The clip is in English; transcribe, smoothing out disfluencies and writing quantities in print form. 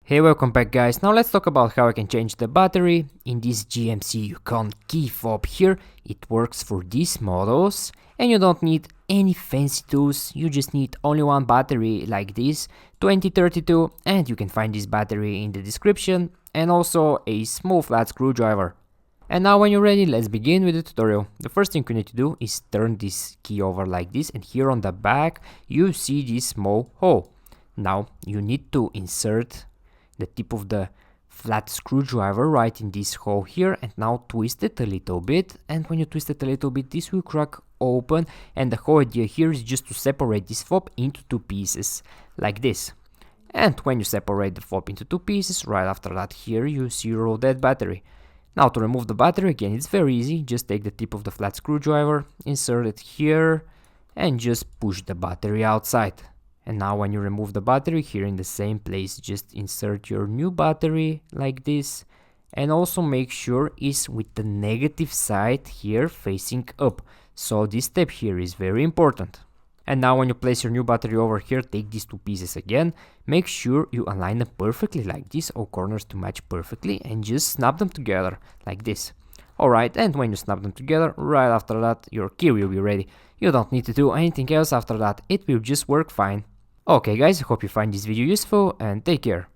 Hey, welcome back guys. Now let's talk about how I can change the battery in this GMC Yukon key fob here. It works for these models and you don't need any fancy tools. You just need only one battery like this 2032, and you can find this battery in the description, and also a small flat screwdriver. And now when you're ready, let's begin with the tutorial. The first thing you need to do is turn this key over like this, and here on the back you see this small hole. Now you need to insert the tip of the flat screwdriver right in this hole here, and now twist it a little bit, and when you twist it a little bit this will crack open, and the whole idea here is just to separate this fob into two pieces like this. And when you separate the fob into two pieces, right after that here you zero that battery. Now to remove the battery, again it's very easy. Just take the tip of the flat screwdriver, insert it here, and just push the battery outside. And now when you remove the battery, here in the same place, just insert your new battery like this, and also make sure it's with the negative side here facing up. So this step here is very important. And now when you place your new battery over here, take these two pieces again, make sure you align them perfectly like this, all corners to match perfectly, and just snap them together like this. Alright, and when you snap them together, right after that your key will be ready. You don't need to do anything else after that, it will just work fine. Okay guys, I hope you find this video useful and take care.